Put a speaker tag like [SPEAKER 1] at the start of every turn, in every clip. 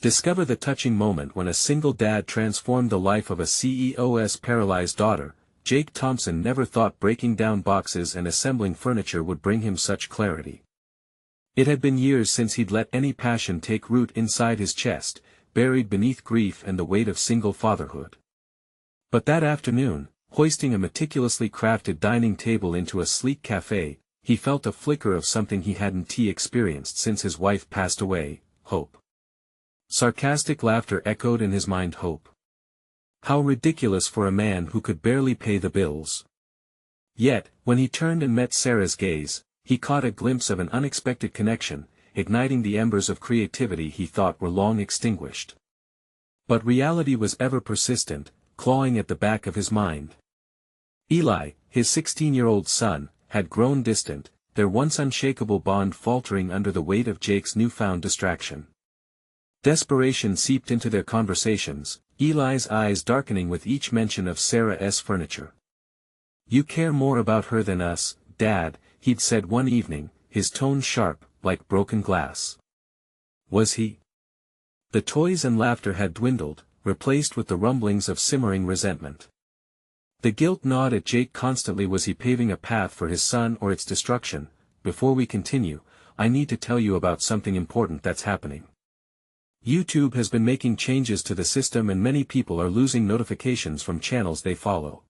[SPEAKER 1] Discover the touching moment when a single dad transformed the life of a CEO's paralyzed daughter. Jake Thompson never thought breaking down boxes and assembling furniture would bring him such clarity. It had been years since he'd let any passion take root inside his chest, buried beneath grief and the weight of single fatherhood. But that afternoon, hoisting a meticulously crafted dining table into a sleek cafe, he felt a flicker of something he hadn't experienced since his wife passed away: hope. Sarcastic laughter echoed in his mind. Hope. How ridiculous for a man who could barely pay the bills. Yet, when he turned and met Sarah's gaze, he caught a glimpse of an unexpected connection, igniting the embers of creativity he thought were long extinguished. But reality was ever persistent, clawing at the back of his mind. Eli, his 16-year-old son, had grown distant, their once unshakable bond faltering under the weight of Jake's newfound distraction. Desperation seeped into their conversations, Eli's eyes darkening with each mention of Sarah's furniture. "You care more about her than us, Dad," he'd said one evening, his tone sharp, like broken glass. Was he? The toys and laughter had dwindled, replaced with the rumblings of simmering resentment. The guilt gnawed at Jake constantly. Was he paving a path for his son or its destruction? Before we continue, I need to tell you about something important that's happening. YouTube has been making changes to the system and many people are losing notifications from channels they follow.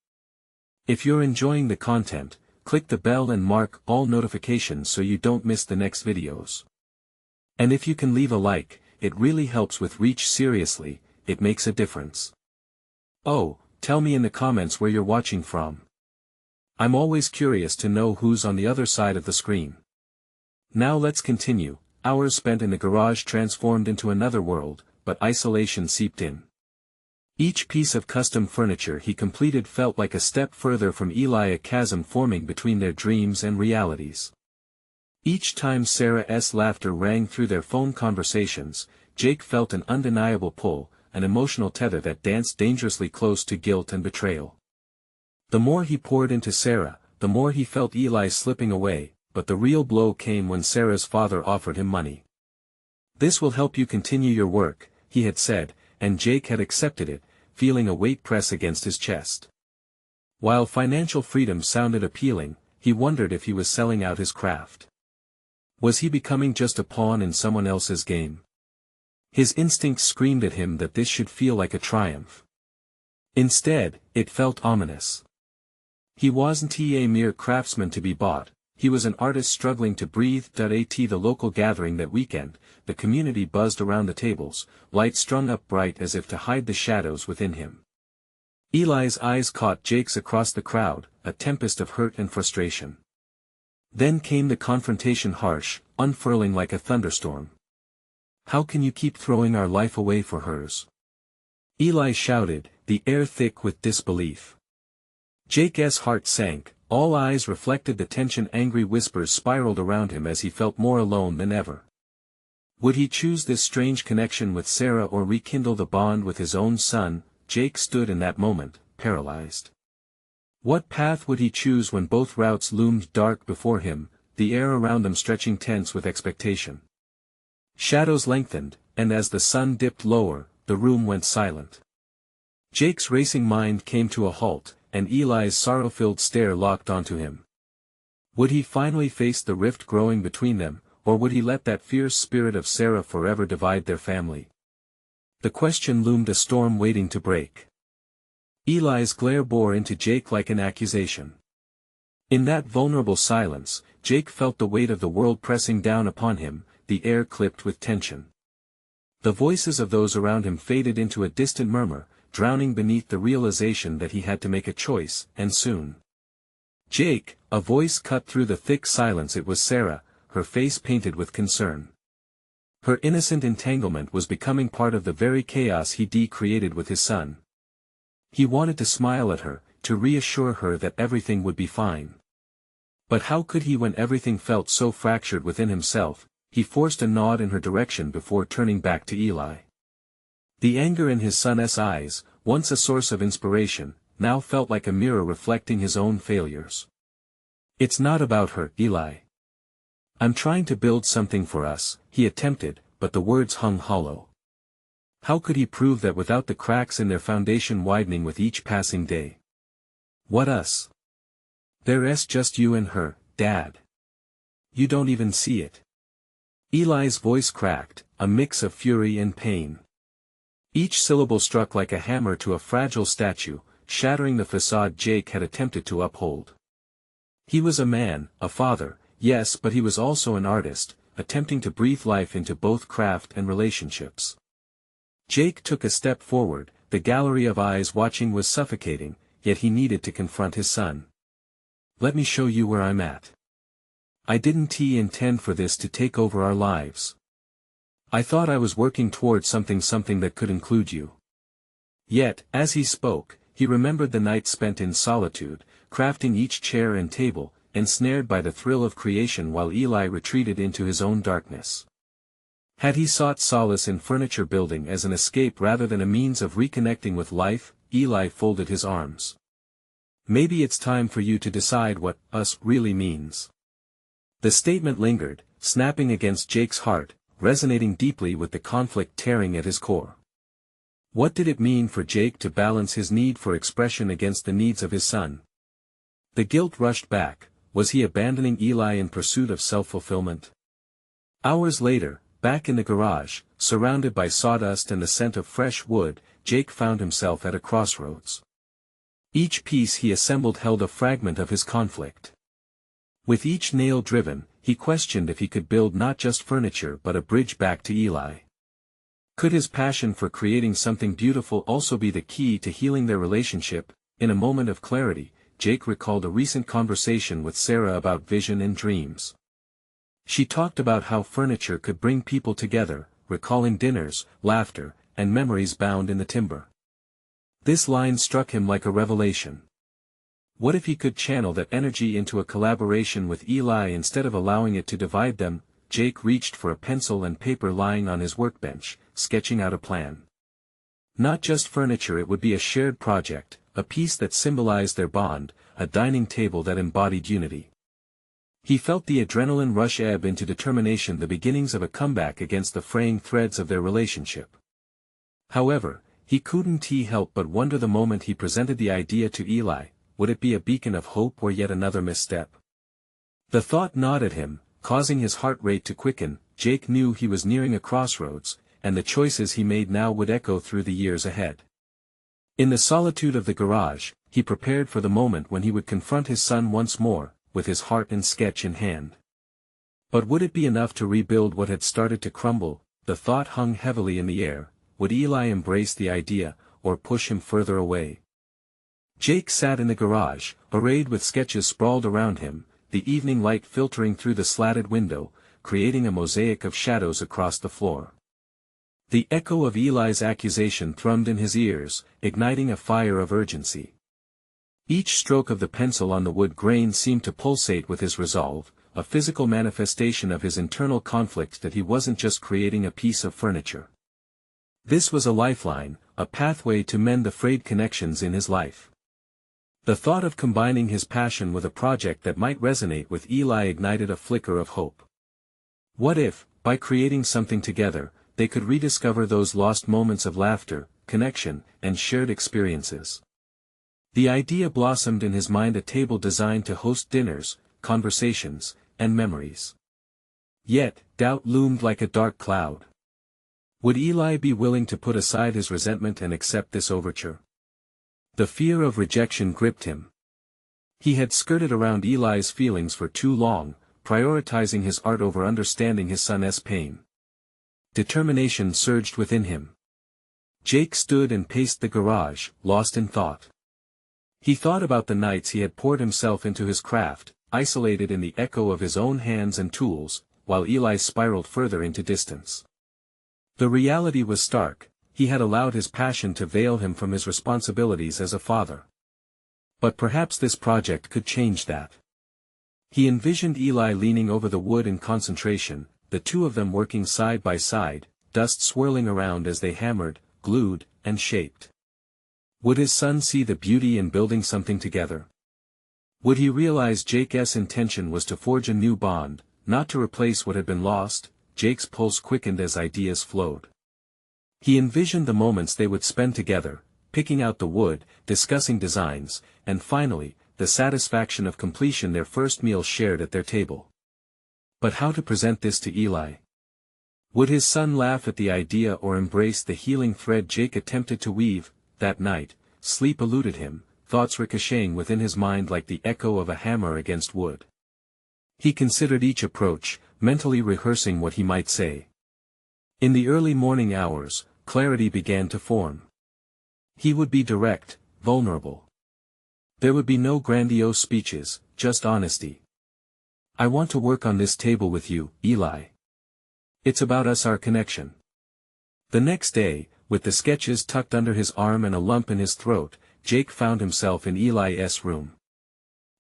[SPEAKER 1] If you're enjoying the content, click the bell and mark all notifications so you don't miss the next videos. And if you can leave a like, it really helps with reach. Seriously, it makes a difference. Oh, tell me in the comments where you're watching from. I'm always curious to know who's on the other side of the screen. Now let's continue. Hours spent in the garage transformed into another world, but isolation seeped in. Each piece of custom furniture he completed felt like a step further from Eli, a chasm forming between their dreams and realities. Each time Sarah's laughter rang through their phone conversations, Jake felt an undeniable pull, an emotional tether that danced dangerously close to guilt and betrayal. The more he poured into Sarah, the more he felt Eli slipping away, but the real blow came when Sarah's father offered him money. "This will help you continue your work," he had said, and Jake had accepted it, feeling a weight press against his chest. While financial freedom sounded appealing, he wondered if he was selling out his craft. Was he becoming just a pawn in someone else's game? His instincts screamed at him that this should feel like a triumph. Instead, it felt ominous. He wasn't a mere craftsman to be bought. He was an artist struggling to breathe. At the local gathering that weekend, the community buzzed around the tables, lights strung up bright as if to hide the shadows within him. Eli's eyes caught Jake's across the crowd, a tempest of hurt and frustration. Then came the confrontation, harsh, unfurling like a thunderstorm. "How can you keep throwing our life away for hers?" Eli shouted, the air thick with disbelief. Jake's heart sank. All eyes reflected the tension. Angry whispers spiraled around him as he felt more alone than ever. Would he choose this strange connection with Sarah or rekindle the bond with his own son? Jake stood in that moment, paralyzed. What path would he choose when both routes loomed dark before him, the air around them stretching tense with expectation? Shadows lengthened, and as the sun dipped lower, the room went silent. Jake's racing mind came to a halt, and Eli's sorrow-filled stare locked onto him. Would he finally face the rift growing between them, or would he let that fierce spirit of Sarah forever divide their family? The question loomed, a storm waiting to break. Eli's glare bore into Jake like an accusation. In that vulnerable silence, Jake felt the weight of the world pressing down upon him, the air clipped with tension. The voices of those around him faded into a distant murmur, drowning beneath the realization that he had to make a choice, and soon. "Jake," a voice cut through the thick silence. It was Sarah, her face painted with concern. Her innocent entanglement was becoming part of the very chaos he'd created with his son. He wanted to smile at her, to reassure her that everything would be fine. But how could he when everything felt so fractured within himself? He forced a nod in her direction before turning back to Eli. The anger in his son's eyes, once a source of inspiration, now felt like a mirror reflecting his own failures. "It's not about her, Eli. I'm trying to build something for us," he attempted, but the words hung hollow. How could he prove that without the cracks in their foundation widening with each passing day? What us? There's just you and her, Dad. You don't even see it. Eli's voice cracked, a mix of fury and pain. Each syllable struck like a hammer to a fragile statue, shattering the facade Jake had attempted to uphold. He was a man, a father, yes, but he was also an artist, attempting to breathe life into both craft and relationships. Jake took a step forward, the gallery of eyes watching was suffocating, yet he needed to confront his son. Let me show you where I'm at. I didn't intend for this to take over our lives. I thought I was working towards something that could include you. Yet, as he spoke, he remembered the nights spent in solitude, crafting each chair and table, ensnared by the thrill of creation while Eli retreated into his own darkness. Had he sought solace in furniture building as an escape rather than a means of reconnecting with life? Eli folded his arms. Maybe it's time for you to decide what us really means. The statement lingered, snapping against Jake's heart, resonating deeply with the conflict tearing at his core. What did it mean for Jake to balance his need for expression against the needs of his son? The guilt rushed back. Was he abandoning Eli in pursuit of self-fulfillment? Hours later, back in the garage, surrounded by sawdust and the scent of fresh wood, Jake found himself at a crossroads. Each piece he assembled held a fragment of his conflict. With each nail driven, he questioned if he could build not just furniture but a bridge back to Eli. Could his passion for creating something beautiful also be the key to healing their relationship? In a moment of clarity, Jake recalled a recent conversation with Sarah about vision and dreams. She talked about how furniture could bring people together, recalling dinners, laughter, and memories bound in the timber. This line struck him like a revelation. What if he could channel that energy into a collaboration with Eli instead of allowing it to divide them? Jake reached for a pencil and paper lying on his workbench, sketching out a plan. Not just furniture, it would be a shared project, a piece that symbolized their bond, a dining table that embodied unity. He felt the adrenaline rush ebb into determination, the beginnings of a comeback against the fraying threads of their relationship. However, he couldn't help but wonder the moment he presented the idea to Eli, would it be a beacon of hope or yet another misstep? The thought gnawed at him, causing his heart rate to quicken. Jake knew he was nearing a crossroads, and the choices he made now would echo through the years ahead. In the solitude of the garage, he prepared for the moment when he would confront his son once more, with his heart and sketch in hand. But would it be enough to rebuild what had started to crumble? The thought hung heavily in the air. Would Eli embrace the idea, or push him further away? Jake sat in the garage, arrayed with sketches sprawled around him, the evening light filtering through the slatted window, creating a mosaic of shadows across the floor. The echo of Eli's accusation thrummed in his ears, igniting a fire of urgency. Each stroke of the pencil on the wood grain seemed to pulsate with his resolve, a physical manifestation of his internal conflict that he wasn't just creating a piece of furniture. This was a lifeline, a pathway to mend the frayed connections in his life. The thought of combining his passion with a project that might resonate with Eli ignited a flicker of hope. What if, by creating something together, they could rediscover those lost moments of laughter, connection, and shared experiences? The idea blossomed in his mind, a table designed to host dinners, conversations, and memories. Yet, doubt loomed like a dark cloud. Would Eli be willing to put aside his resentment and accept this overture? The fear of rejection gripped him. He had skirted around Eli's feelings for too long, prioritizing his art over understanding his son's pain. Determination surged within him. Jake stood and paced the garage, lost in thought. He thought about the nights he had poured himself into his craft, isolated in the echo of his own hands and tools, while Eli spiraled further into distance. The reality was stark. He had allowed his passion to veil him from his responsibilities as a father. But perhaps this project could change that. He envisioned Eli leaning over the wood in concentration, the two of them working side by side, dust swirling around as they hammered, glued, and shaped. Would his son see the beauty in building something together? Would he realize Jake's intention was to forge a new bond, not to replace what had been lost? Jake's pulse quickened as ideas flowed. He envisioned the moments they would spend together, picking out the wood, discussing designs, and finally, the satisfaction of completion, their first meal shared at their table. But how to present this to Eli? Would his son laugh at the idea or embrace the healing thread Jake attempted to weave? That night, sleep eluded him, thoughts ricocheting within his mind like the echo of a hammer against wood. He considered each approach, mentally rehearsing what he might say. In the early morning hours, clarity began to form. He would be direct, vulnerable. There would be no grandiose speeches, just honesty. I want to work on this table with you, Eli. It's about us, our connection. The next day, with the sketches tucked under his arm and a lump in his throat, Jake found himself in Eli's room.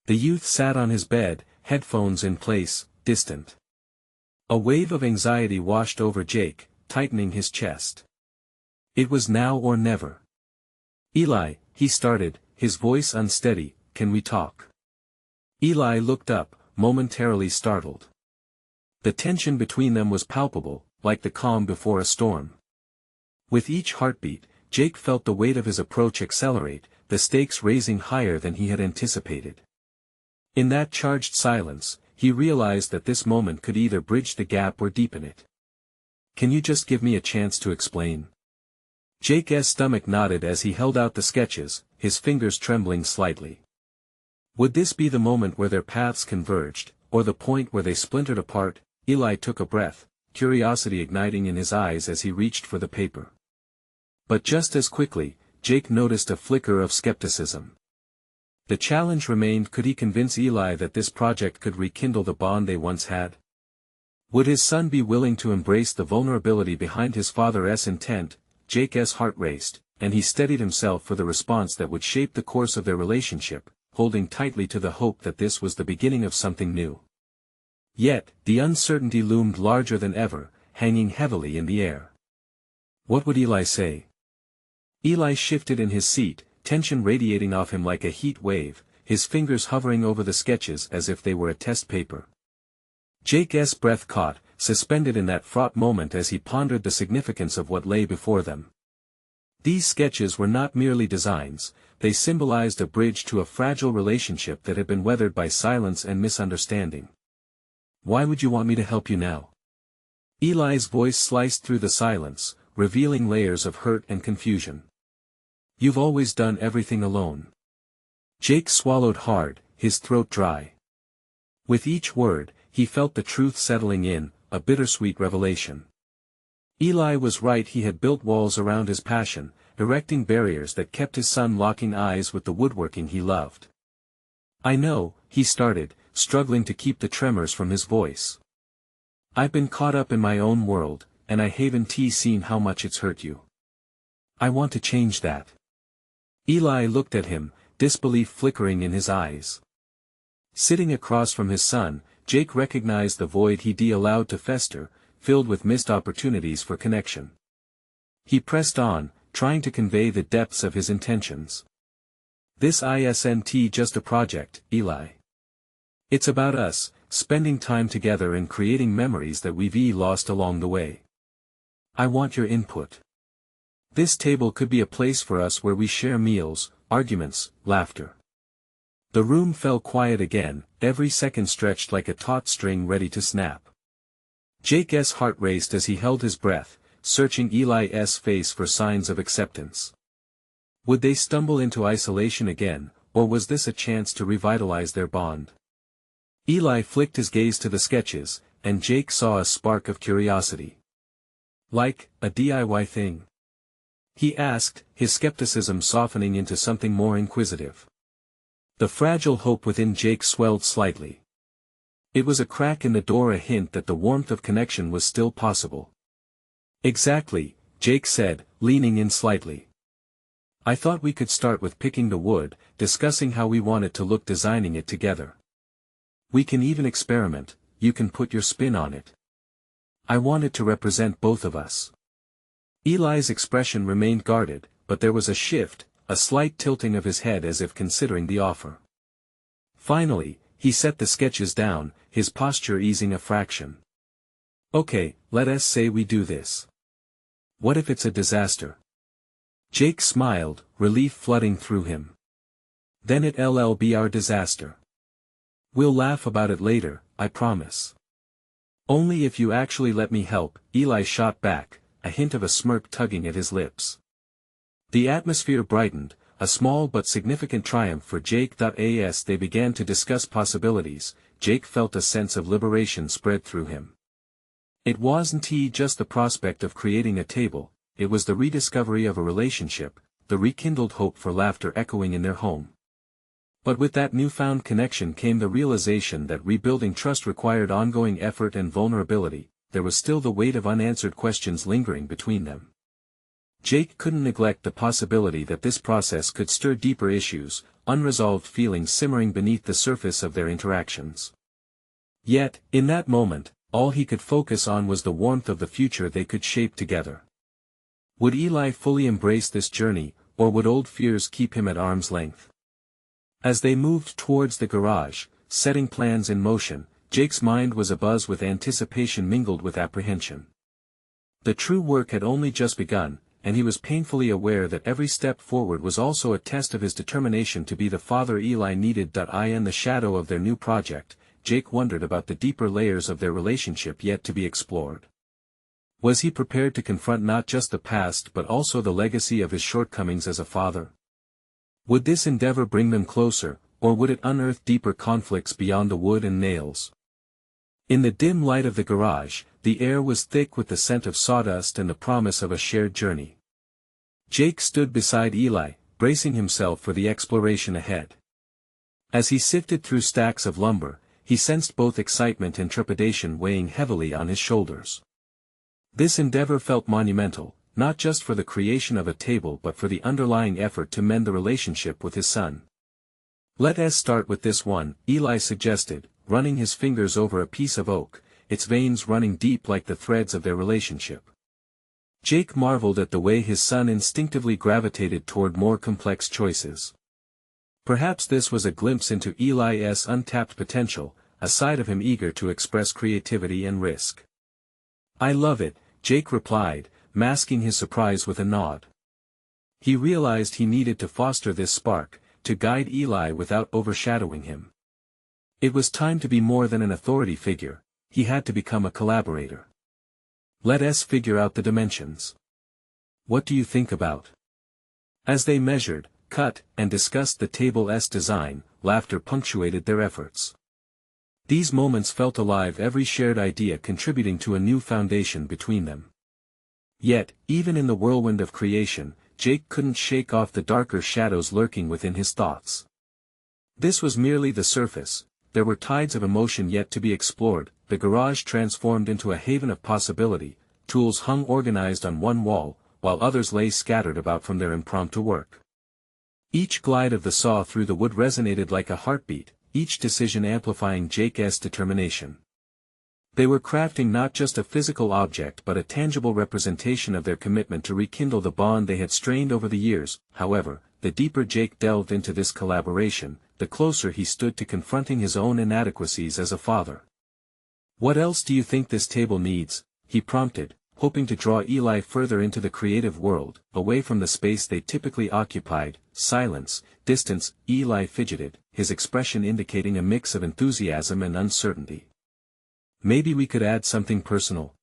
[SPEAKER 1] The youth sat on his bed, headphones in place, distant. A wave of anxiety washed over Jake, tightening his chest. It was now or never. Eli, he started, his voice unsteady, can we talk? Eli looked up, momentarily startled. The tension between them was palpable, like the calm before a storm. With each heartbeat, Jake felt the weight of his approach accelerate, the stakes raising higher than he had anticipated. In that charged silence, he realized that this moment could either bridge the gap or deepen it. Can you just give me a chance to explain? Jake's stomach nodded as he held out the sketches, his fingers trembling slightly. Would this be the moment where their paths converged, or the point where they splintered apart? Eli took a breath, curiosity igniting in his eyes as he reached for the paper. But just as quickly, Jake noticed a flicker of skepticism. The challenge remained: could he convince Eli that this project could rekindle the bond they once had? Would his son be willing to embrace the vulnerability behind his father's intent? Jake's heart raced, and he steadied himself for the response that would shape the course of their relationship, holding tightly to the hope that this was the beginning of something new. Yet, the uncertainty loomed larger than ever, hanging heavily in the air. What would Eli say? Eli shifted in his seat, tension radiating off him like a heat wave, his fingers hovering over the sketches as if they were a test paper. Jake's breath caught, suspended in that fraught moment as he pondered the significance of what lay before them. These sketches were not merely designs, they symbolized a bridge to a fragile relationship that had been weathered by silence and misunderstanding. Why would you want me to help you now? Eli's voice sliced through the silence, revealing layers of hurt and confusion. You've always done everything alone. Jake swallowed hard, his throat dry. With each word, he felt the truth settling in, a bittersweet revelation. Eli was right, he had built walls around his passion, erecting barriers that kept his son locking eyes with the woodworking he loved. I know, he started, struggling to keep the tremors from his voice. I've been caught up in my own world, and I haven't seen how much it's hurt you. I want to change that. Eli looked at him, disbelief flickering in his eyes. Sitting across from his son, Jake recognized the void he'd allowed to fester, filled with missed opportunities for connection. He pressed on, trying to convey the depths of his intentions. This isn't just a project, Eli. It's about us, spending time together and creating memories that we've lost along the way. I want your input. This table could be a place for us where we share meals, arguments, laughter. The room fell quiet again, every second stretched like a taut string ready to snap. Jake's heart raced as he held his breath, searching Eli's face for signs of acceptance. Would they stumble into isolation again, or was this a chance to revitalize their bond? Eli flicked his gaze to the sketches, and Jake saw a spark of curiosity. Like, a DIY thing? He asked, his skepticism softening into something more inquisitive. The fragile hope within Jake swelled slightly. It was a crack in the door, a hint that the warmth of connection was still possible. Exactly, Jake said, leaning in slightly. I thought we could start with picking the wood, discussing how we want it to look, designing it together. We can even experiment, you can put your spin on it. I want it to represent both of us. Eli's expression remained guarded, but there was a shift, a slight tilting of his head as if considering the offer. Finally, he set the sketches down, his posture easing a fraction. Okay, let us say we do this. What if it's a disaster? Jake smiled, relief flooding through him. Then it'll be our disaster. We'll laugh about it later, I promise. Only if you actually let me help, Eli shot back, a hint of a smirk tugging at his lips. The atmosphere brightened, a small but significant triumph for Jake. As they began to discuss possibilities, Jake felt a sense of liberation spread through him. It wasn't just the prospect of creating a table, it was the rediscovery of a relationship, the rekindled hope for laughter echoing in their home. But with that newfound connection came the realization that rebuilding trust required ongoing effort and vulnerability. There was still the weight of unanswered questions lingering between them. Jake couldn't neglect the possibility that this process could stir deeper issues, unresolved feelings simmering beneath the surface of their interactions. Yet, in that moment, all he could focus on was the warmth of the future they could shape together. Would Eli fully embrace this journey, or would old fears keep him at arm's length? As they moved towards the garage, setting plans in motion, Jake's mind was abuzz with anticipation mingled with apprehension. The true work had only just begun, and he was painfully aware that every step forward was also a test of his determination to be the father Eli needed. In the shadow of their new project, Jake wondered about the deeper layers of their relationship yet to be explored. Was he prepared to confront not just the past but also the legacy of his shortcomings as a father? Would this endeavor bring them closer, or would it unearth deeper conflicts beyond the wood and nails? In the dim light of the garage, the air was thick with the scent of sawdust and the promise of a shared journey. Jake stood beside Eli, bracing himself for the exploration ahead. As he sifted through stacks of lumber, he sensed both excitement and trepidation weighing heavily on his shoulders. This endeavor felt monumental, not just for the creation of a table but for the underlying effort to mend the relationship with his son. Let's start with this one, Eli suggested, running his fingers over a piece of oak, its veins running deep like the threads of their relationship. Jake marveled at the way his son instinctively gravitated toward more complex choices. Perhaps this was a glimpse into Eli's untapped potential, a side of him eager to express creativity and risk. I love it, Jake replied, masking his surprise with a nod. He realized he needed to foster this spark, to guide Eli without overshadowing him. It was time to be more than an authority figure, he had to become a collaborator. Let's figure out the dimensions. What do you think about? As they measured, cut, and discussed the table's design, laughter punctuated their efforts. These moments felt alive, every shared idea contributing to a new foundation between them. Yet, even in the whirlwind of creation, Jake couldn't shake off the darker shadows lurking within his thoughts. This was merely the surface, there were tides of emotion yet to be explored. The garage transformed into a haven of possibility, tools hung organized on one wall, while others lay scattered about from their impromptu work. Each glide of the saw through the wood resonated like a heartbeat, each decision amplifying Jake's determination. They were crafting not just a physical object but a tangible representation of their commitment to rekindle the bond they had strained over the years. However, the deeper Jake delved into this collaboration, the closer he stood to confronting his own inadequacies as a father. What else do you think this table needs? He prompted, hoping to draw Eli further into the creative world, away from the space they typically occupied. Silence, distance. Eli fidgeted, his expression indicating a mix of enthusiasm and uncertainty. Maybe we could add something personal.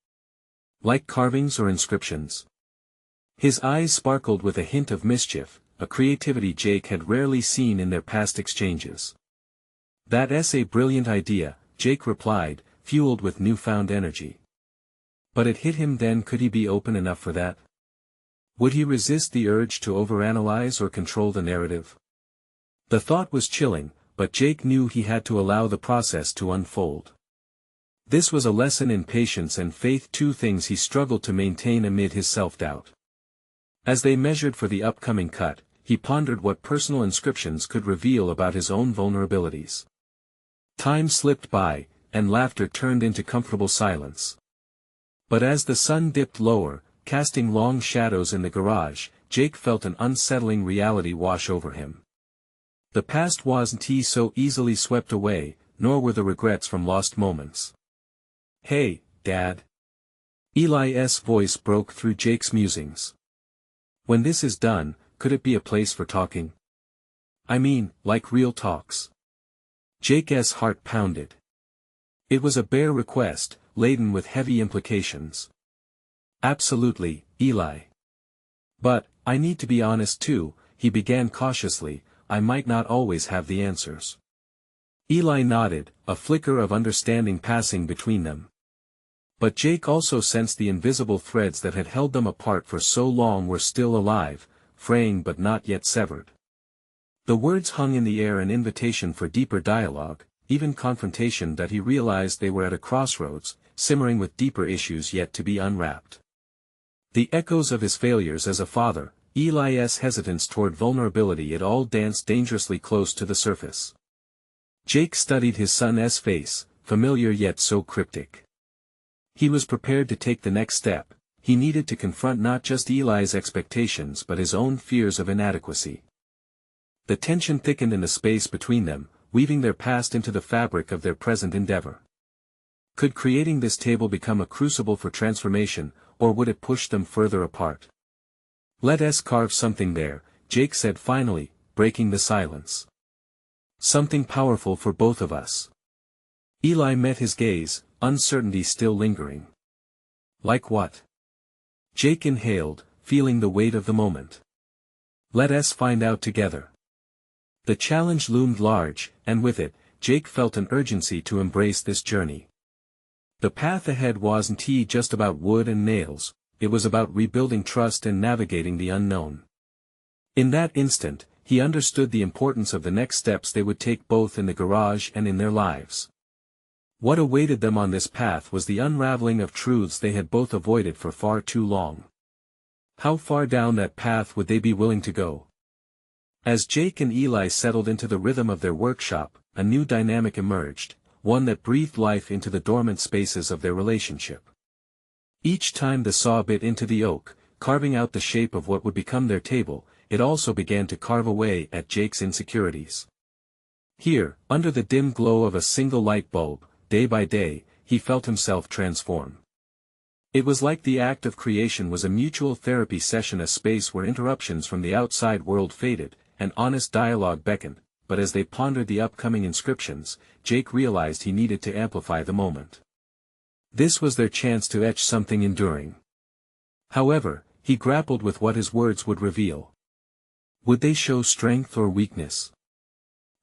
[SPEAKER 1] Like carvings or inscriptions. His eyes sparkled with a hint of mischief, a creativity Jake had rarely seen in their past exchanges. That's a brilliant idea, Jake replied, fueled with newfound energy. But it hit him then, could he be open enough for that? Would he resist the urge to overanalyze or control the narrative? The thought was chilling, but Jake knew he had to allow the process to unfold. This was a lesson in patience and faith, two things he struggled to maintain amid his self-doubt. As they measured for the upcoming cut, he pondered what personal inscriptions could reveal about his own vulnerabilities. Time slipped by, and laughter turned into comfortable silence. But as the sun dipped lower, casting long shadows in the garage, Jake felt an unsettling reality wash over him. The past wasn't so easily swept away, nor were the regrets from lost moments. Hey, Dad. Eli's voice broke through Jake's musings. When this is done, could it be a place for talking? I mean, like real talks. Jake's heart pounded. It was a bare request, laden with heavy implications. Absolutely, Eli. But, I need to be honest too, he began cautiously, I might not always have the answers. Eli nodded, a flicker of understanding passing between them. But Jake also sensed the invisible threads that had held them apart for so long were still alive, fraying but not yet severed. The words hung in the air, an invitation for deeper dialogue, even confrontation, that he realized they were at a crossroads, simmering with deeper issues yet to be unwrapped. The echoes of his failures as a father, Eli's hesitance toward vulnerability, it all danced dangerously close to the surface. Jake studied his son's face, familiar yet so cryptic. He was prepared to take the next step. He needed to confront not just Eli's expectations but his own fears of inadequacy. The tension thickened in the space between them, weaving their past into the fabric of their present endeavor. Could creating this table become a crucible for transformation, or would it push them further apart? Let us carve something there, Jake said finally, breaking the silence. Something powerful for both of us. Eli met his gaze, uncertainty still lingering. Like what? Jake inhaled, feeling the weight of the moment. Let us find out together. The challenge loomed large, and with it, Jake felt an urgency to embrace this journey. The path ahead wasn't just about wood and nails, it was about rebuilding trust and navigating the unknown. In that instant, he understood the importance of the next steps they would take, both in the garage and in their lives. What awaited them on this path was the unraveling of truths they had both avoided for far too long. How far down that path would they be willing to go? As Jake and Eli settled into the rhythm of their workshop, a new dynamic emerged, one that breathed life into the dormant spaces of their relationship. Each time the saw bit into the oak, carving out the shape of what would become their table, it also began to carve away at Jake's insecurities. Here, under the dim glow of a single light bulb, day by day, he felt himself transform. It was like the act of creation was a mutual therapy session, a space where interruptions from the outside world faded, and honest dialogue beckoned, but as they pondered the upcoming inscriptions, Jake realized he needed to amplify the moment. This was their chance to etch something enduring. However, he grappled with what his words would reveal. Would they show strength or weakness?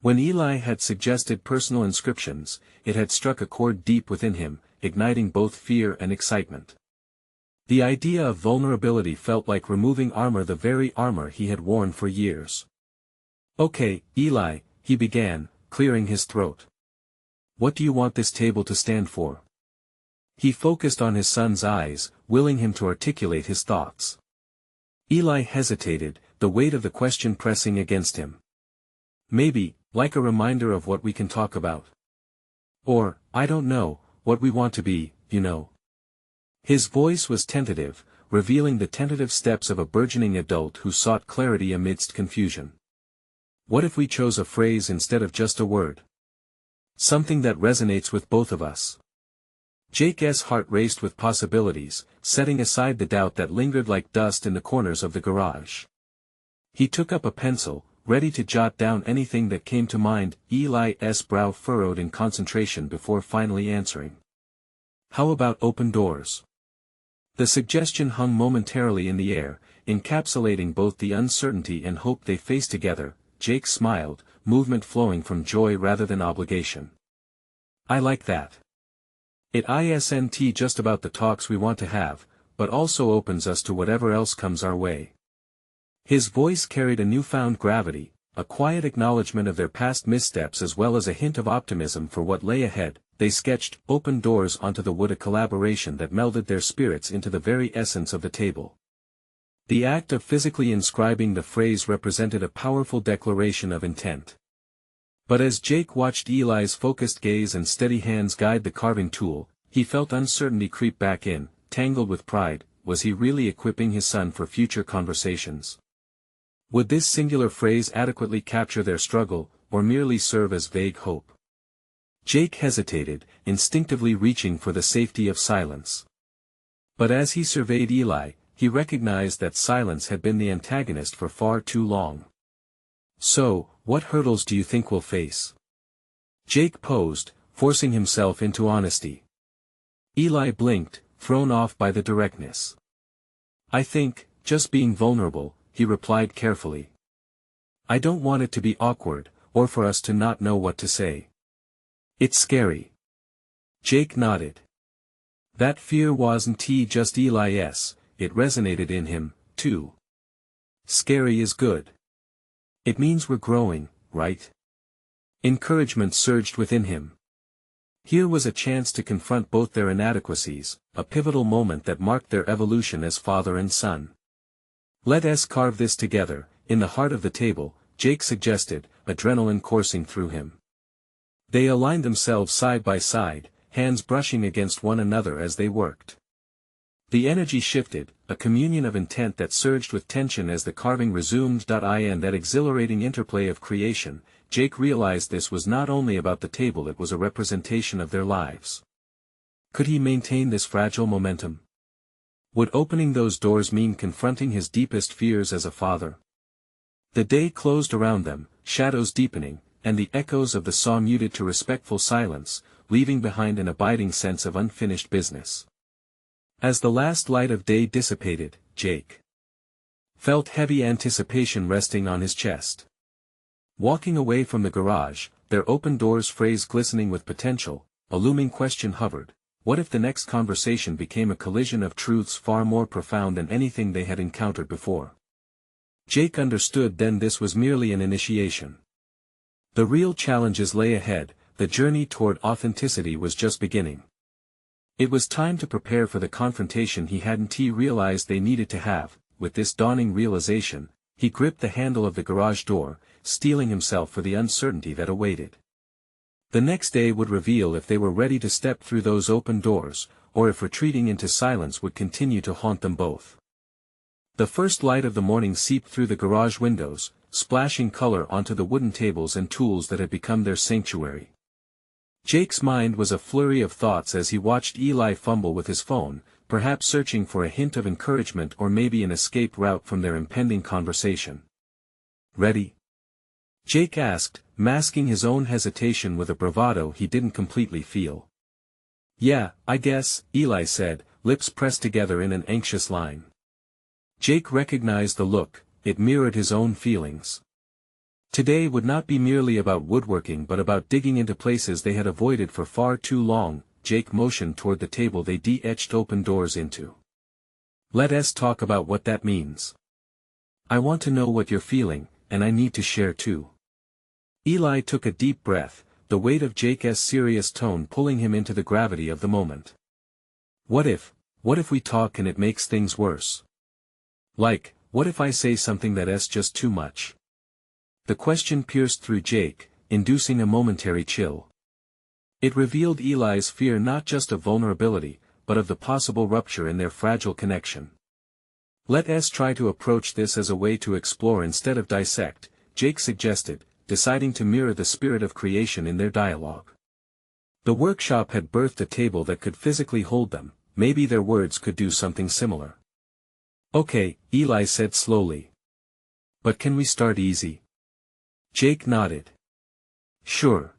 [SPEAKER 1] When Eli had suggested personal inscriptions, it had struck a chord deep within him, igniting both fear and excitement. The idea of vulnerability felt like removing armor, the very armor he had worn for years. Okay, Eli, he began, clearing his throat. What do you want this table to stand for? He focused on his son's eyes, willing him to articulate his thoughts. Eli hesitated, the weight of the question pressing against him. Maybe, like a reminder of what we can talk about. Or, I don't know, what we want to be, you know. His voice was tentative, revealing the tentative steps of a burgeoning adult who sought clarity amidst confusion. What if we chose a phrase instead of just a word? Something that resonates with both of us. Jake's heart raced with possibilities, setting aside the doubt that lingered like dust in the corners of the garage. He took up a pencil, ready to jot down anything that came to mind. Eli's brow furrowed in concentration before finally answering. How about open doors? The suggestion hung momentarily in the air, encapsulating both the uncertainty and hope they faced together. Jake smiled, movement flowing from joy rather than obligation. I like that. It isn't just about the talks we want to have, but also opens us to whatever else comes our way. His voice carried a newfound gravity, a quiet acknowledgement of their past missteps as well as a hint of optimism for what lay ahead. They sketched open doors onto the wood, a collaboration that melded their spirits into the very essence of the table. The act of physically inscribing the phrase represented a powerful declaration of intent. But as Jake watched Eli's focused gaze and steady hands guide the carving tool, he felt uncertainty creep back in, tangled with pride. Was he really equipping his son for future conversations? Would this singular phrase adequately capture their struggle, or merely serve as vague hope? Jake hesitated, instinctively reaching for the safety of silence. But as he surveyed Eli, he recognized that silence had been the antagonist for far too long. So, what hurdles do you think we'll face? Jake posed, forcing himself into honesty. Eli blinked, thrown off by the directness. I think, just being vulnerable, he replied carefully. I don't want it to be awkward, or for us to not know what to say. It's scary. Jake nodded. That fear wasn't just Eli's, it resonated in him, too. Scary is good. It means we're growing, right? Encouragement surged within him. Here was a chance to confront both their inadequacies, a pivotal moment that marked their evolution as father and son. Let us carve this together. In the heart of the table, Jake suggested, adrenaline coursing through him. They aligned themselves side by side, hands brushing against one another as they worked. The energy shifted, a communion of intent that surged with tension as the carving resumed. In that exhilarating interplay of creation, Jake realized this was not only about the table, it was a representation of their lives. Could he maintain this fragile momentum? Would opening those doors mean confronting his deepest fears as a father? The day closed around them, shadows deepening, and the echoes of the saw muted to respectful silence, leaving behind an abiding sense of unfinished business. As the last light of day dissipated, Jake felt heavy anticipation resting on his chest. Walking away from the garage, their open doors phrase glistening with potential, a looming question hovered. What if the next conversation became a collision of truths far more profound than anything they had encountered before? Jake understood then this was merely an initiation. The real challenges lay ahead, the journey toward authenticity was just beginning. It was time to prepare for the confrontation he hadn't realized they needed to have. With this dawning realization, he gripped the handle of the garage door, steeling himself for the uncertainty that awaited. The next day would reveal if they were ready to step through those open doors, or if retreating into silence would continue to haunt them both. The first light of the morning seeped through the garage windows, splashing color onto the wooden tables and tools that had become their sanctuary. Jake's mind was a flurry of thoughts as he watched Eli fumble with his phone, perhaps searching for a hint of encouragement or maybe an escape route from their impending conversation. Ready? Jake asked, masking his own hesitation with a bravado he didn't completely feel. Yeah, I guess, Eli said, lips pressed together in an anxious line. Jake recognized the look, it mirrored his own feelings. Today would not be merely about woodworking but about digging into places they had avoided for far too long. Jake motioned toward the table they etched open doors into. Let us talk about what that means. I want to know what you're feeling, and I need to share too. Eli took a deep breath, the weight of Jake's serious tone pulling him into the gravity of the moment. What if we talk and it makes things worse? Like, what if I say something that's just too much? The question pierced through Jake, inducing a momentary chill. It revealed Eli's fear not just of vulnerability, but of the possible rupture in their fragile connection. Let us try to approach this as a way to explore instead of dissect, Jake suggested, deciding to mirror the spirit of creation in their dialogue. The workshop had birthed a table that could physically hold them, maybe their words could do something similar. Okay, Eli said slowly. But can we start easy? Jake nodded. Sure.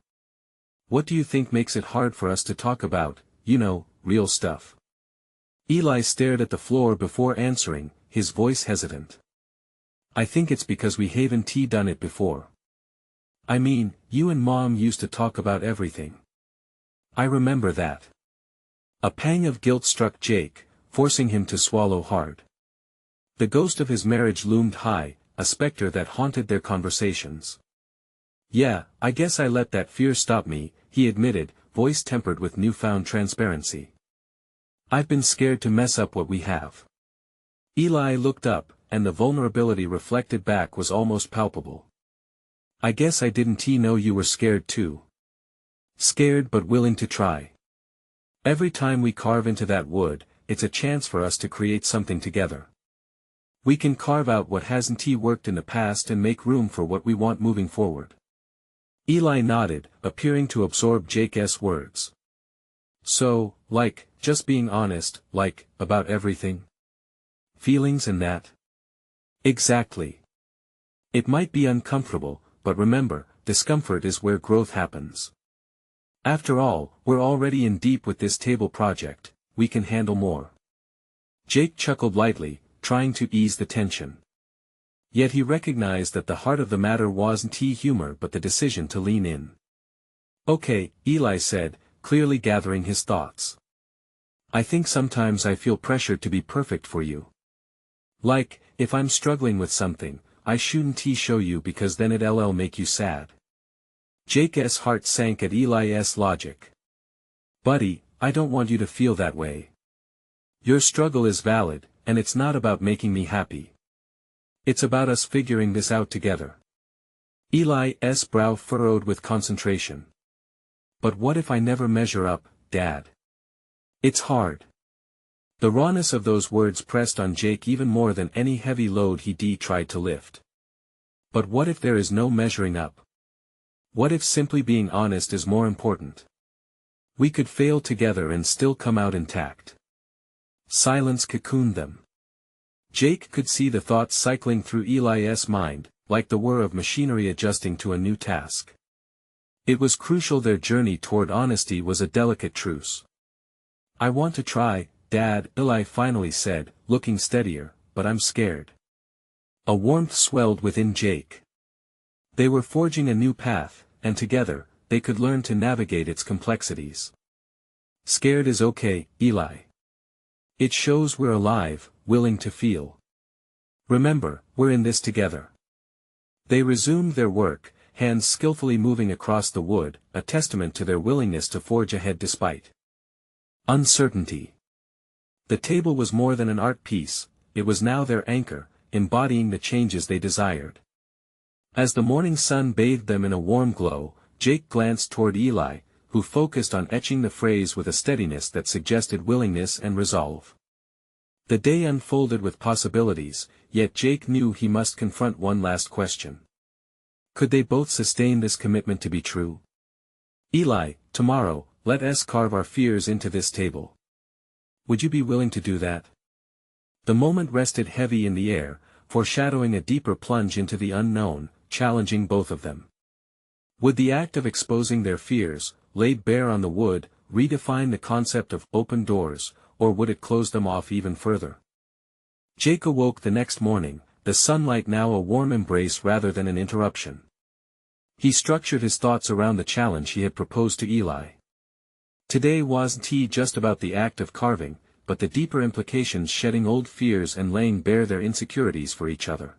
[SPEAKER 1] What do you think makes it hard for us to talk about, real stuff? Eli stared at the floor before answering, his voice hesitant. I think it's because we haven't done it before. I mean, you and Mom used to talk about everything. I remember that. A pang of guilt struck Jake, forcing him to swallow hard. The ghost of his marriage loomed high, a specter that haunted their conversations. Yeah, I guess I let that fear stop me, he admitted, voice tempered with newfound transparency. I've been scared to mess up what we have. Eli looked up, and the vulnerability reflected back was almost palpable. I guess I didn't know you were scared too. Scared but willing to try. Every time we carve into that wood, it's a chance for us to create something together. We can carve out what hasn't worked in the past and make room for what we want moving forward. Eli nodded, appearing to absorb Jake's words. So, like, just being honest, like, about everything? Feelings and that? Exactly. It might be uncomfortable, but remember, discomfort is where growth happens. After all, we're already in deep with this table project, we can handle more. Jake chuckled lightly, trying to ease the tension. Yet he recognized that the heart of the matter wasn't humor but the decision to lean in. Okay, Eli said, clearly gathering his thoughts. I think sometimes I feel pressured to be perfect for you. Like, if I'm struggling with something, I shouldn't show you because then it'll make you sad. Jake's heart sank at Eli's logic. Buddy, I don't want you to feel that way. Your struggle is valid, and it's not about making me happy. It's about us figuring this out together. Eli's brow furrowed with concentration. But what if I never measure up, Dad? It's hard. The rawness of those words pressed on Jake even more than any heavy load he'd tried to lift. But what if there is no measuring up? What if simply being honest is more important? We could fail together and still come out intact. Silence cocooned them. Jake could see the thoughts cycling through Eli's mind, like the whir of machinery adjusting to a new task. It was crucial their journey toward honesty was a delicate truce. I want to try, Dad, Eli finally said, looking steadier, but I'm scared. A warmth swelled within Jake. They were forging a new path, and together, they could learn to navigate its complexities. Scared is okay, Eli. It shows we're alive, willing to feel. Remember, we're in this together. They resumed their work, hands skillfully moving across the wood, a testament to their willingness to forge ahead despite uncertainty. The table was more than an art piece, it was now their anchor, embodying the changes they desired. As the morning sun bathed them in a warm glow, Jake glanced toward Eli, who focused on etching the phrase with a steadiness that suggested willingness and resolve. The day unfolded with possibilities, yet Jake knew he must confront one last question. Could they both sustain this commitment to be true? Eli, tomorrow, let us carve our fears into this table. Would you be willing to do that? The moment rested heavy in the air, foreshadowing a deeper plunge into the unknown, challenging both of them. Would the act of exposing their fears, laid bare on the wood, redefine the concept of open doors, or would it close them off even further? Jake awoke the next morning, the sunlight now a warm embrace rather than an interruption. He structured his thoughts around the challenge he had proposed to Eli. Today wasn't just about the act of carving, but the deeper implications, shedding old fears and laying bare their insecurities for each other.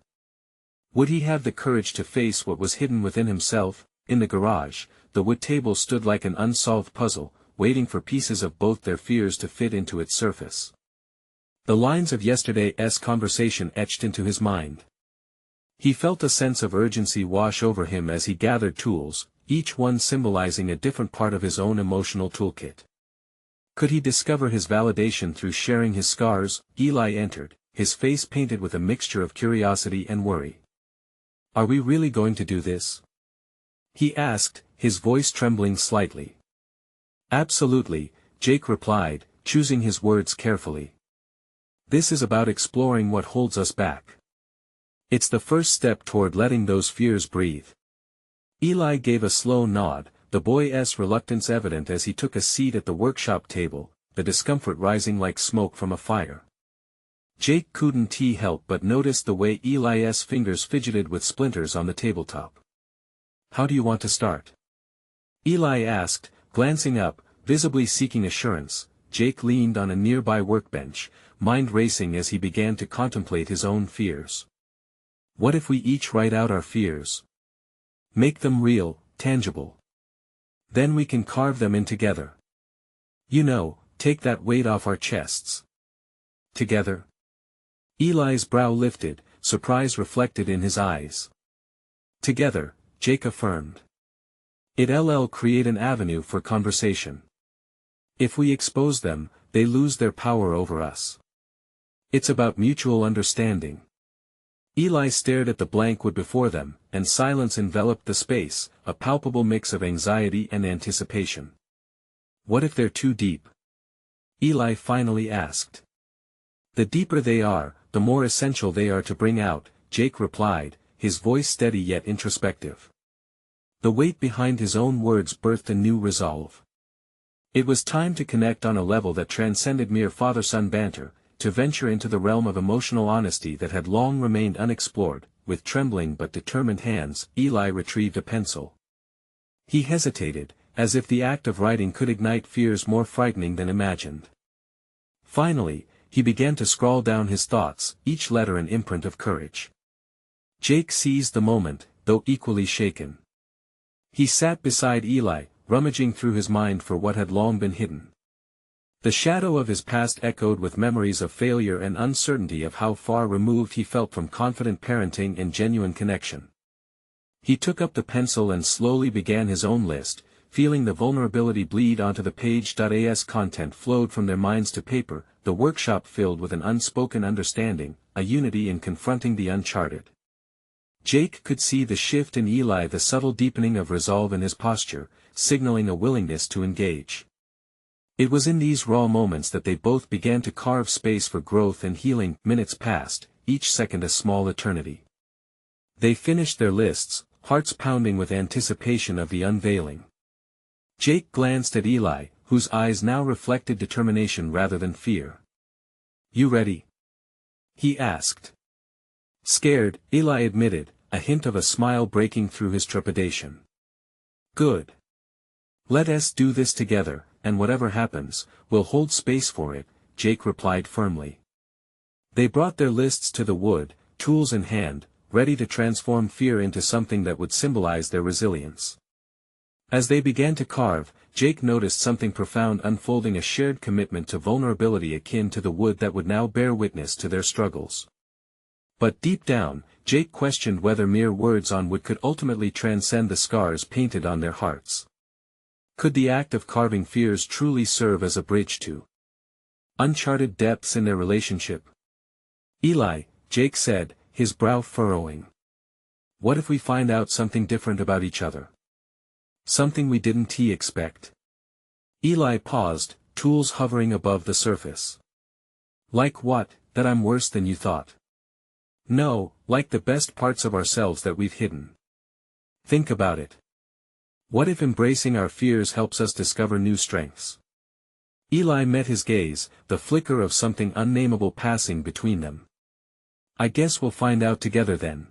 [SPEAKER 1] Would he have the courage to face what was hidden within himself? In the garage, the wood table stood like an unsolved puzzle, waiting for pieces of both their fears to fit into its surface. The lines of yesterday's conversation etched into his mind. He felt a sense of urgency wash over him as he gathered tools, each one symbolizing a different part of his own emotional toolkit. Could he discover his validation through sharing his scars? Eli entered, his face painted with a mixture of curiosity and worry. Are we really going to do this? He asked, his voice trembling slightly. Absolutely, Jake replied, choosing his words carefully. This is about exploring what holds us back. It's the first step toward letting those fears breathe. Eli gave a slow nod, the boy's reluctance evident as he took a seat at the workshop table, the discomfort rising like smoke from a fire. Jake couldn't help but notice the way Eli's fingers fidgeted with splinters on the tabletop. How do you want to start? Eli asked, glancing up, visibly seeking assurance. Jake leaned on a nearby workbench, mind racing as he began to contemplate his own fears. What if we each write out our fears? Make them real, tangible. Then we can carve them in together. You know, take that weight off our chests. Together? Eli's brow lifted, surprise reflected in his eyes. Together, Jake affirmed. It'll create an avenue for conversation. If we expose them, they lose their power over us. It's about mutual understanding. Eli stared at the blank wood before them, and silence enveloped the space, a palpable mix of anxiety and anticipation. What if they're too deep? Eli finally asked. The deeper they are, the more essential they are to bring out, Jake replied, his voice steady yet introspective. The weight behind his own words birthed a new resolve. It was time to connect on a level that transcended mere father-son banter, to venture into the realm of emotional honesty that had long remained unexplored. With trembling but determined hands, Eli retrieved a pencil. He hesitated, as if the act of writing could ignite fears more frightening than imagined. Finally, he began to scrawl down his thoughts, each letter an imprint of courage. Jake seized the moment, though equally shaken. He sat beside Eli, rummaging through his mind for what had long been hidden. The shadow of his past echoed with memories of failure and uncertainty of how far removed he felt from confident parenting and genuine connection. He took up the pencil and slowly began his own list, feeling the vulnerability bleed onto the page. As content flowed from their minds to paper, the workshop filled with an unspoken understanding, a unity in confronting the uncharted. Jake could see the shift in Eli, the subtle deepening of resolve in his posture, signaling a willingness to engage. It was in these raw moments that they both began to carve space for growth and healing. Minutes passed, each second a small eternity. They finished their lists, hearts pounding with anticipation of the unveiling. Jake glanced at Eli, whose eyes now reflected determination rather than fear. "You ready?" he asked. Scared, Eli admitted, a hint of a smile breaking through his trepidation. "Good. Let us do this together, and whatever happens, we'll hold space for it," Jake replied firmly. They brought their lists to the wood, tools in hand, ready to transform fear into something that would symbolize their resilience. As they began to carve, Jake noticed something profound unfolding, a shared commitment to vulnerability akin to the wood that would now bear witness to their struggles. But deep down, Jake questioned whether mere words on wood could ultimately transcend the scars painted on their hearts. Could the act of carving fears truly serve as a bridge to uncharted depths in their relationship? "Eli," Jake said, his brow furrowing. "What if we find out something different about each other? Something we didn't expect?" Eli paused, tools hovering above the surface. "Like what? That I'm worse than you thought?" "No, like the best parts of ourselves that we've hidden. Think about it. What if embracing our fears helps us discover new strengths?" Eli met his gaze, the flicker of something unnameable passing between them. "I guess we'll find out together then."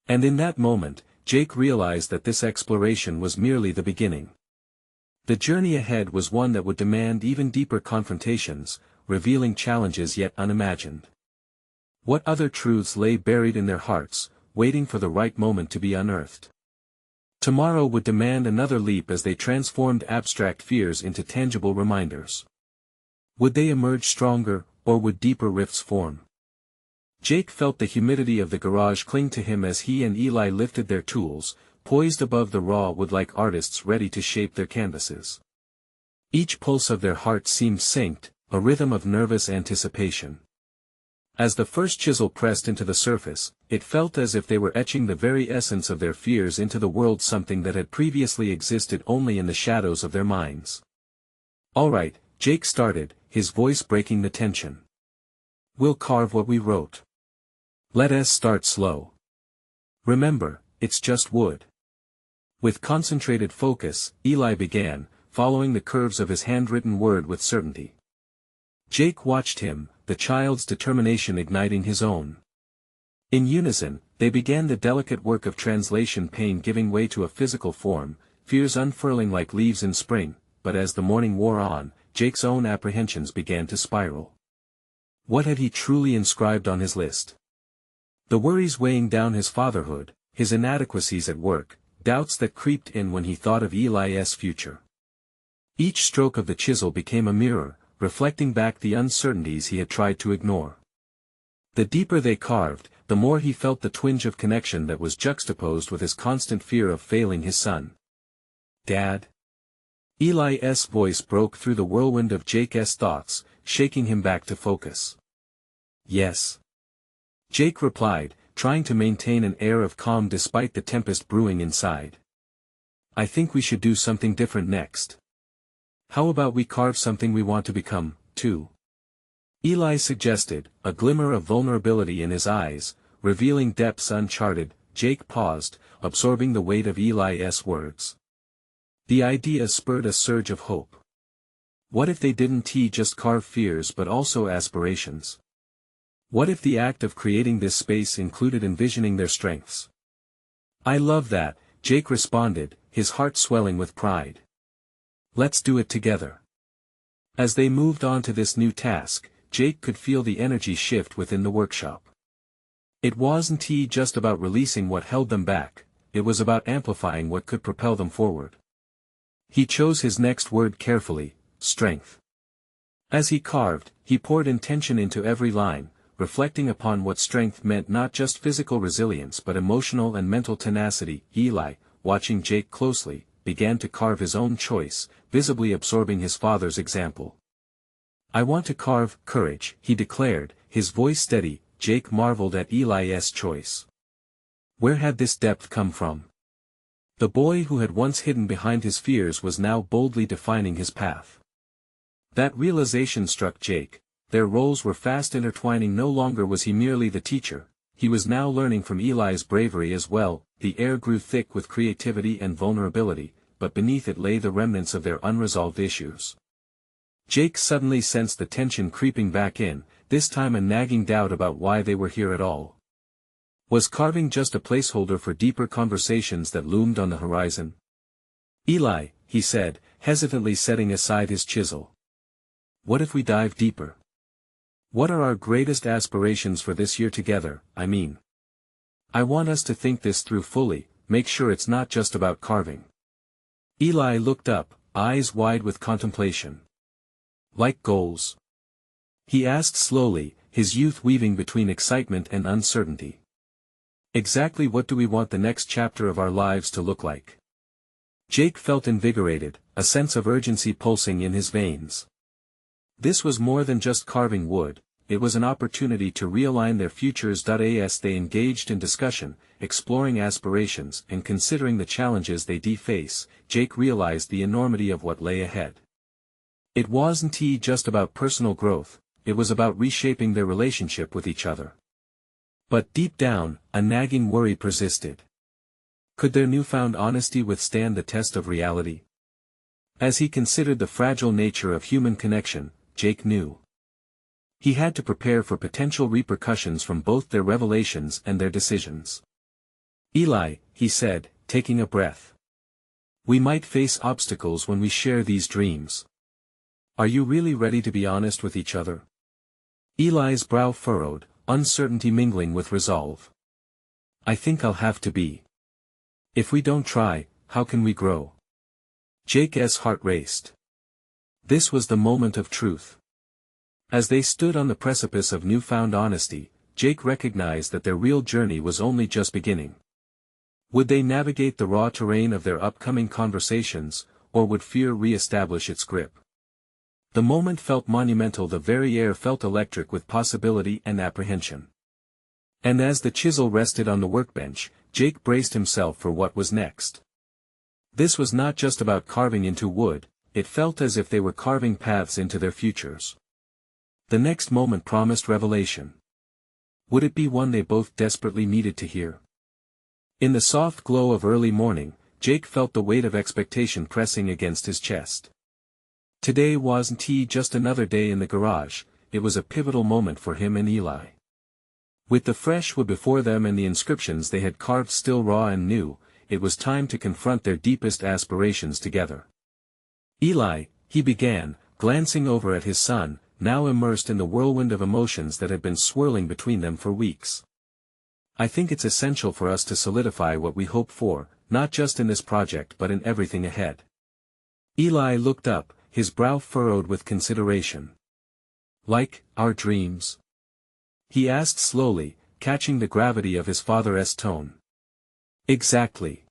[SPEAKER 1] And in that moment, Jake realized that this exploration was merely the beginning. The journey ahead was one that would demand even deeper confrontations, revealing challenges yet unimagined. What other truths lay buried in their hearts, waiting for the right moment to be unearthed? Tomorrow would demand another leap as they transformed abstract fears into tangible reminders. Would they emerge stronger, or would deeper rifts form? Jake felt the humidity of the garage cling to him as he and Eli lifted their tools, poised above the raw wood like artists ready to shape their canvases. Each pulse of their hearts seemed synced, a rhythm of nervous anticipation. As the first chisel pressed into the surface, it felt as if they were etching the very essence of their fears into the world, something that had previously existed only in the shadows of their minds. "All right," Jake started, his voice breaking the tension. "We'll carve what we wrote. Let us start slow. Remember, it's just wood." With concentrated focus, Eli began, following the curves of his handwritten word with certainty. Jake watched him, the child's determination igniting his own. In unison, they began the delicate work of translation, pain giving way to a physical form, fears unfurling like leaves in spring. But as the morning wore on, Jake's own apprehensions began to spiral. What had he truly inscribed on his list? The worries weighing down his fatherhood, his inadequacies at work, doubts that creeped in when he thought of Eli's future. Each stroke of the chisel became a mirror, reflecting back the uncertainties he had tried to ignore. The deeper they carved, the more he felt the twinge of connection that was juxtaposed with his constant fear of failing his son. "Dad?" Eli's voice broke through the whirlwind of Jake's thoughts, shaking him back to focus. "Yes," Jake replied, trying to maintain an air of calm despite the tempest brewing inside. "I think we should do something different next. How about we carve something we want to become, too? Eli suggested, a glimmer of vulnerability in his eyes, revealing depths uncharted. Jake paused, absorbing the weight of Eli's words. The idea spurred a surge of hope. What if they didn't just carve fears but also aspirations? What if the act of creating this space included envisioning their strengths? I love that, Jake responded, his heart swelling with pride. Let's do it together. As they moved on to this new task, Jake could feel the energy shift within the workshop. It wasn't just about releasing what held them back, it was about amplifying what could propel them forward. He chose his next word carefully, strength. As he carved, he poured intention into every line, reflecting upon what strength meant, not just physical resilience but emotional and mental tenacity. Eli, watching Jake closely, began to carve his own choice, visibly absorbing his father's example. I want to carve courage, he declared, his voice steady. Jake marveled at Eli's choice. Where had this depth come from? The boy who had once hidden behind his fears was now boldly defining his path. That realization struck Jake. Their roles were fast intertwining. No longer was he merely the teacher, he was now learning from Eli's bravery as well. The air grew thick with creativity and vulnerability, but beneath it lay the remnants of their unresolved issues. Jake suddenly sensed the tension creeping back in, this time a nagging doubt about why they were here at all. Was carving just a placeholder for deeper conversations that loomed on the horizon? Eli, he said, hesitantly setting aside his chisel. What if we dive deeper? What are our greatest aspirations for this year together, I mean? I want us to think this through fully, make sure it's not just about carving. Eli looked up, eyes wide with contemplation. Like goals? He asked slowly, his youth weaving between excitement and uncertainty. Exactly what do we want the next chapter of our lives to look like? Jake felt invigorated, a sense of urgency pulsing in his veins. This was more than just carving wood, it was an opportunity to realign their futures. As they engaged in discussion, exploring aspirations and considering the challenges they face, Jake realized the enormity of what lay ahead. It wasn't just about personal growth, it was about reshaping their relationship with each other. But deep down, a nagging worry persisted. Could their newfound honesty withstand the test of reality? As he considered the fragile nature of human connection, Jake knew he had to prepare for potential repercussions from both their revelations and their decisions. Eli, he said, taking a breath. We might face obstacles when we share these dreams. Are you really ready to be honest with each other? Eli's brow furrowed, uncertainty mingling with resolve. I think I'll have to be. If we don't try, how can we grow? Jake's heart raced. This was the moment of truth. As they stood on the precipice of newfound honesty, Jake recognized that their real journey was only just beginning. Would they navigate the raw terrain of their upcoming conversations, or would fear re-establish its grip? The moment felt monumental. The very air felt electric with possibility and apprehension. And as the chisel rested on the workbench, Jake braced himself for what was next. This was not just about carving into wood, it felt as if they were carving paths into their futures. The next moment promised revelation. Would it be one they both desperately needed to hear? In the soft glow of early morning, Jake felt the weight of expectation pressing against his chest. Today wasn't just another day in the garage, it was a pivotal moment for him and Eli. With the fresh wood before them and the inscriptions they had carved still raw and new, it was time to confront their deepest aspirations together. Eli, he began, glancing over at his son, now immersed in the whirlwind of emotions that had been swirling between them for weeks. I think it's essential for us to solidify what we hope for, not just in this project but in everything ahead. Eli looked up, his brow furrowed with consideration. Like, our dreams? He asked slowly, catching the gravity of his father's tone. Exactly.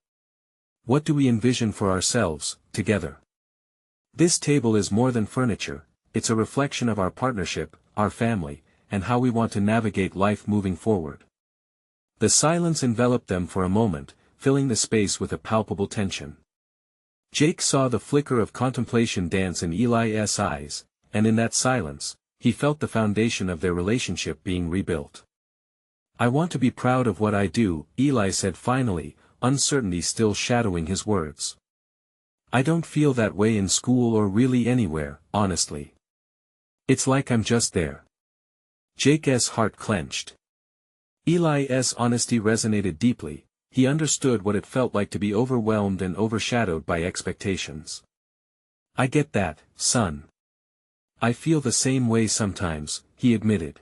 [SPEAKER 1] What do we envision for ourselves, together? This table is more than furniture, it's a reflection of our partnership, our family, and how we want to navigate life moving forward. The silence enveloped them for a moment, filling the space with a palpable tension. Jake saw the flicker of contemplation dance in Eli's eyes, and in that silence, he felt the foundation of their relationship being rebuilt. "I want to be proud of what I do," Eli said finally, uncertainty still shadowing his words. "I don't feel that way in school or really anywhere, honestly. It's like I'm just there." Jake's heart clenched. Eli's honesty resonated deeply. He understood what it felt like to be overwhelmed and overshadowed by expectations. "I get that, son. I feel the same way sometimes," he admitted.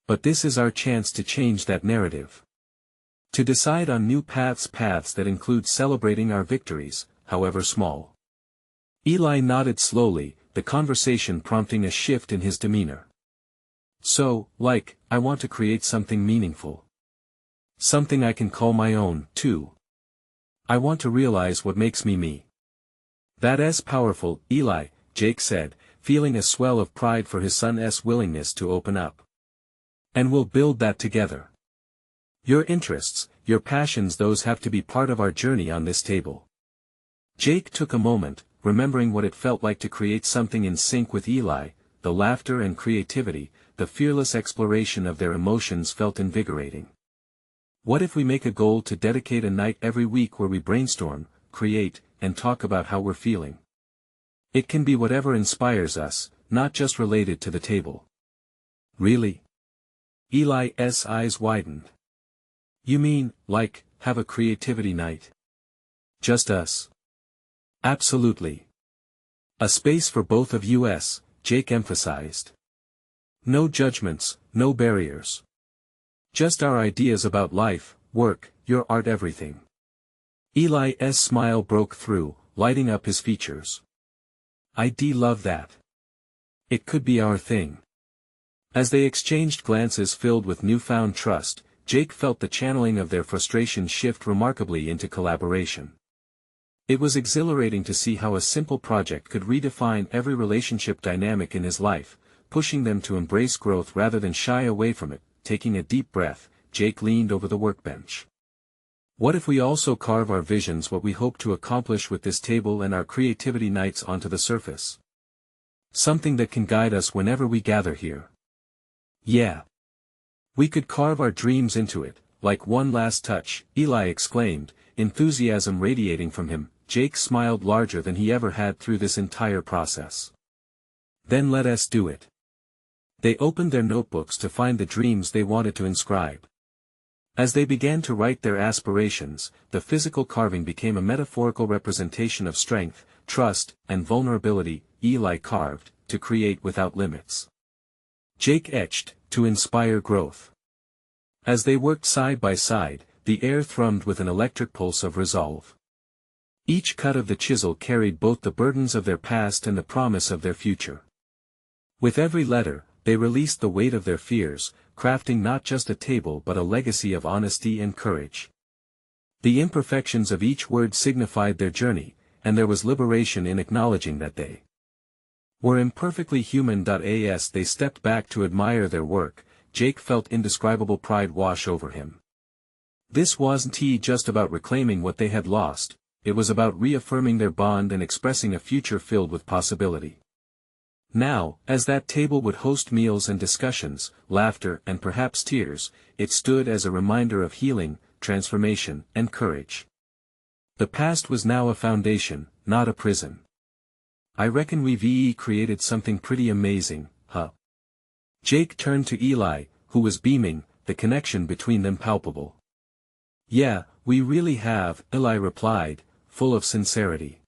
[SPEAKER 1] "But this is our chance to change that narrative. To decide on new paths that include celebrating our victories, however small." Eli nodded slowly, the conversation prompting a shift in his demeanor. "So, I want to create something meaningful. Something I can call my own, too. I want to realize what makes me me." "That's powerful, Eli," Jake said, feeling a swell of pride for his son's willingness to open up. "And we'll build that together. Your interests, your passions, those have to be part of our journey on this table." Jake took a moment, remembering what it felt like to create something in sync with Eli. The laughter and creativity, the fearless exploration of their emotions felt invigorating. "What if we make a goal to dedicate a night every week where we brainstorm, create, and talk about how we're feeling? It can be whatever inspires us, not just related to the table." "Really?" Eli's eyes widened. "You mean, have a creativity night? Just us?" "Absolutely. A space for both of us," Jake emphasized. "No judgments, no barriers. Just our ideas about life, work, your art, everything." Eli's smile broke through, lighting up his features. "I'd love that. It could be our thing." As they exchanged glances filled with newfound trust, Jake felt the channeling of their frustration shift remarkably into collaboration. It was exhilarating to see how a simple project could redefine every relationship dynamic in his life, pushing them to embrace growth rather than shy away from it. Taking a deep breath, Jake leaned over the workbench. "What if we also carve our visions, what we hope to accomplish with this table and our creativity nights, onto the surface? Something that can guide us whenever we gather here." "Yeah. We could carve our dreams into it, like one last touch," Eli exclaimed, enthusiasm radiating from him. Jake smiled larger than he ever had through this entire process. "Then let us do it." They opened their notebooks to find the dreams they wanted to inscribe. As they began to write their aspirations, the physical carving became a metaphorical representation of strength, trust, and vulnerability. Eli carved, to create without limits. Jake etched, to inspire growth. As they worked side by side, the air thrummed with an electric pulse of resolve. Each cut of the chisel carried both the burdens of their past and the promise of their future. With every letter, they released the weight of their fears, crafting not just a table but a legacy of honesty and courage. The imperfections of each word signified their journey, and there was liberation in acknowledging that they were imperfectly human. As they stepped back to admire their work, Jake felt indescribable pride wash over him. This wasn't just about reclaiming what they had lost, it was about reaffirming their bond and expressing a future filled with possibility. Now, as that table would host meals and discussions, laughter and perhaps tears, it stood as a reminder of healing, transformation, and courage. The past was now a foundation, not a prison. "I reckon we've created something pretty amazing, huh?" Jake turned to Eli, who was beaming, the connection between them palpable. "Yeah, we really have," Eli replied, full of sincerity.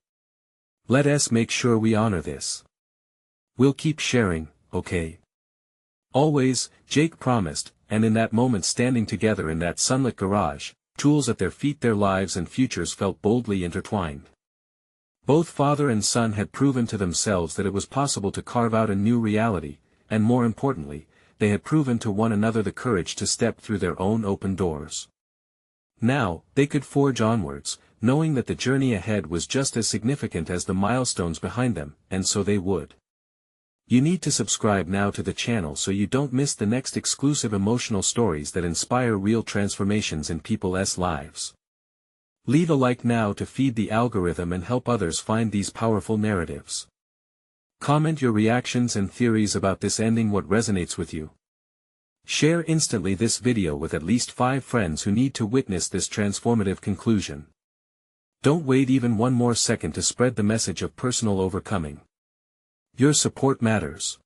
[SPEAKER 1] "Let us make sure we honor this. We'll keep sharing, okay?" "Always," Jake promised, and in that moment, standing together in that sunlit garage, tools at their feet, their lives and futures felt boldly intertwined. Both father and son had proven to themselves that it was possible to carve out a new reality, and more importantly, they had proven to one another the courage to step through their own open doors. Now, they could forge onwards, knowing that the journey ahead was just as significant as the milestones behind them, and so they would. You need to subscribe now to the channel so you don't miss the next exclusive emotional stories that inspire real transformations in people's lives. Leave a like now to feed the algorithm and help others find these powerful narratives. Comment your reactions and theories about this ending, what resonates with you. Share instantly this video with at least 5 friends who need to witness this transformative conclusion. Don't wait even one more second to spread the message of personal overcoming. Your support matters.